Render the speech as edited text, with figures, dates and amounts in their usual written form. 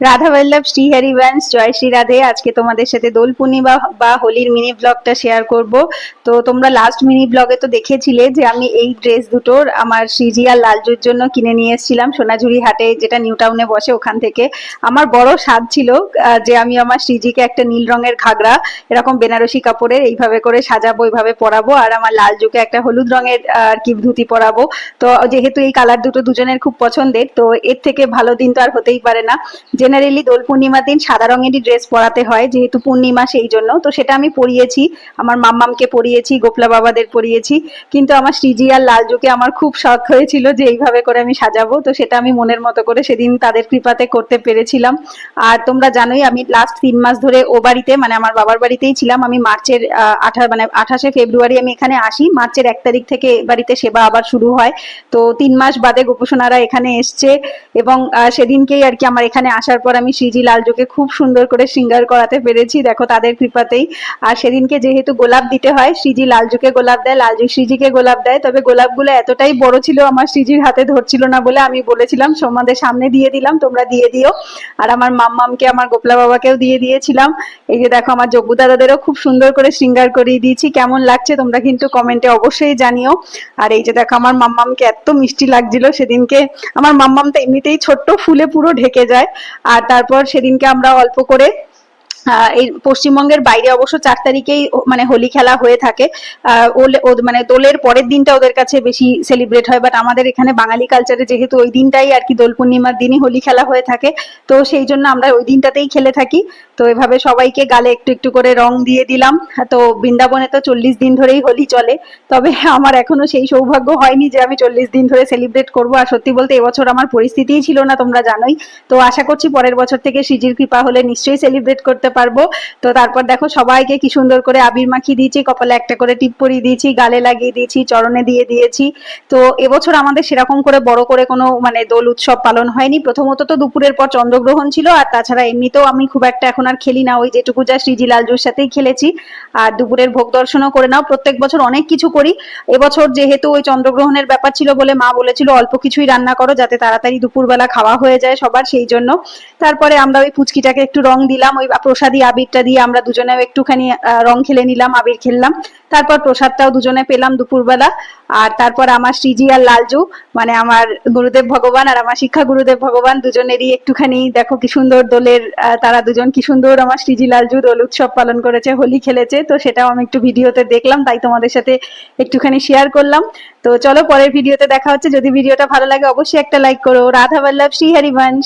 রাধা বল্লভ শ্রী হরিবংশ জয় শ্রী রাধে। আজকে তোমাদের সাথে দোল পূর্ণিমা বা হোলির মিনি ব্লগটা শেয়ার করব। তো তোমরা লাস্ট মিনি ব্লগে তো দেখেছিলে যে আমি এই ড্রেস দুটোর আমার শ্রীজি আর লালজুর জন্য কিনে নিয়ে এসেছিলাম সোনাঝুরি হাটে, যেটা নিউ টাউনে বসে, ওখান থেকে। আমার বড় স্বাদ ছিল যে আমি আমার শ্রীজিকে একটা নীল রঙের ঘাগরা এরকম বেনারসি কাপড়ের এইভাবে করে সাজাবো, এইভাবে পরাবো, আর আমার লালজুকে একটা হলুদ রঙের আর কি ধুতি পরাবো। তো যেহেতু এই কালার দুটো দুজনের খুব পছন্দের, তো এর থেকে ভালো দিন তো আর হতেই পারে না। জেনারেলি দোল পূর্ণিমার দিন সাদা রঙেরই ড্রেস পরাতে হয়, যেহেতু পূর্ণিমা, সেই জন্য। তো সেটা আমি পরিয়েছি, আমার মাম্মামকে পরিয়েছি, গোপলা বাবাদের পরিয়েছি। কিন্তু আমার শ্রীজি আর লালজুকে আমার খুব শখ হয়েছিল যে এইভাবে করে আমি সাজাবো, তো সেটা আমি মনের মতো করে সেদিন তাদের কৃপাতে করতে পেরেছিলাম। আর তোমরা জানোই আমি লাস্ট 3 মাস ধরে ও বাড়িতে, মানে আমার বাবার বাড়িতেই ছিলাম। আমি মার্চের 28শে ফেব্রুয়ারি আমি এখানে আসি, মার্চের 1 তারিখ থেকে বাড়িতে সেবা আবার শুরু হয়। তো 3 মাস বাদে গোপুসোনারা এখানে এসছে, এবং সেদিনকেই আর কি আমার এখানে আসার পর আমি শ্রীজি লালজুকে খুব সুন্দর করে শৃঙ্গার করাতে পেরেছি, দেখো তাদের কৃপাতেই। আর সেদিনকে যেহেতু গোলাপ দিতে হয়, শ্রীজি লালজুকে গোলাপ দেয়, লালজু শ্রীজিকে গোলাপ দেয়। তবে গোলাপগুলো এতটাই বড় ছিল, আমার শ্রীজির হাতে ধরছিল না বলে আমি বলেছিলাম তোমাদের সামনে দিয়ে দিলাম, তোমরা দিয়ে দিও। আর আমার মাম্মামকে, আমার গোপলা বাবাকেও দিয়ে দিয়েছিলাম। এই যে দেখো আমার জগ্গু দাদাদেরও খুব সুন্দর করে শৃঙ্গার করিয়ে দিয়েছি। কেমন লাগছে তোমরা কিন্তু কমেন্টে অবশ্যই জানিও। আর এই যে দেখো আমার মাম্মামকে এত মিষ্টি লাগছিল সেদিনকে। আমার মাম্মাম তো এমনিতেই ছোট্ট, ফুলে পুরো ঢেকে যায়। আর তারপর সেদিনকে আমরা অল্প করে এই পশ্চিমবঙ্গের বাইরে অবশ্য 4 তারিখেই মানে হোলি খেলা হয়ে থাকে। মানে দোলের পরের দিনটা ওদের কাছে বেশি সেলিব্রেট হয়, বাট আমাদের এখানে বাঙালি কালচারে যেহেতু ওই দিনটাই আর কি দোল পূর্ণিমার দিনই হোলি খেলা হয়ে থাকে, তো সেই জন্য আমরা ওই দিনটাতেই খেলে থাকি। তো এভাবে সবাইকে গালে একটু একটু করে রং দিয়ে দিলাম। তো বৃন্দাবনে তো 40 দিন ধরেই হোলি চলে, তবে আমার এখনো সেই সৌভাগ্য হয়নি যে আমি 40 দিন ধরে সেলিব্রেট করবো। আর সত্যি বলতে এবছর আমার পরিস্থিতিই ছিল না, তোমরা জানোই। তো আশা করছি পরের বছর থেকে শ্রীজির কৃপা হলে নিশ্চয়ই সেলিব্রেট করতে পারবো। তো তারপর দেখো সবাইকে কি সুন্দর করে আবির মাখিয়ে দিয়েছি, কপালে একটা করে টিপ পরিয়ে দিয়েছি, গালে লাগিয়ে দিয়েছি, চরণে দিয়ে দিয়েছি। তো এবছর আমাদের সেরকম করে বড় করে কোনো মানে দোল উৎসব পালন হয়নি। প্রথমত তো দুপুরের পর চন্দ্রগ্রহণ ছিল, আর তাছাড়া এমনিতেও আমি খুব একটা এখন আর খেলি না, ওই যেটুকু যা শ্রীজি লালজুর সাথেই খেলেছি। আর দুপুরের ভোগ দর্শনও করে নাও, প্রত্যেক বছর অনেক কিছু করি। এবছর যেহেতু ওই চন্দ্রগ্রহণের ব্যাপার ছিল বলে মা বলেছিল অল্প কিছুই রান্না করো, যাতে তাড়াতাড়ি দুপুরবেলা খাওয়া হয়ে যায় সবার, সেই জন্য। তারপরে আমরা ওই পুচকিটাকে একটু রং দিলাম, ওই প্রসাদী আবিরটা দিয়ে আমরা দুজনেও একটুখানি রং খেলে নিলাম, আবির খেললাম। তারপর প্রসাদটাও দুজনে পেলাম দুপুরবেলা। আর তারপর আমার শ্রীজি আর লালজু, মানে আমার গুরুদেব ভগবান আর আমার শিক্ষা গুরুদেব ভগবান, দুজনেরই একটুখানি দেখো কি সুন্দর দোলের তারা দুজন কি সুন্দর আমার শ্রীজি লালজু দোল উৎসব পালন করেছে, হোলি খেলেছে। তো সেটাও আমি একটু ভিডিওতে দেখলাম, তাই তোমাদের সাথে একটুখানি শেয়ার করলাম। তো চলো পরের ভিডিওতে দেখা হচ্ছে। যদি ভিডিওটা ভালো লাগে অবশ্যই একটা লাইক করো। রাধা বল্লভ শ্রী হরিবংশ।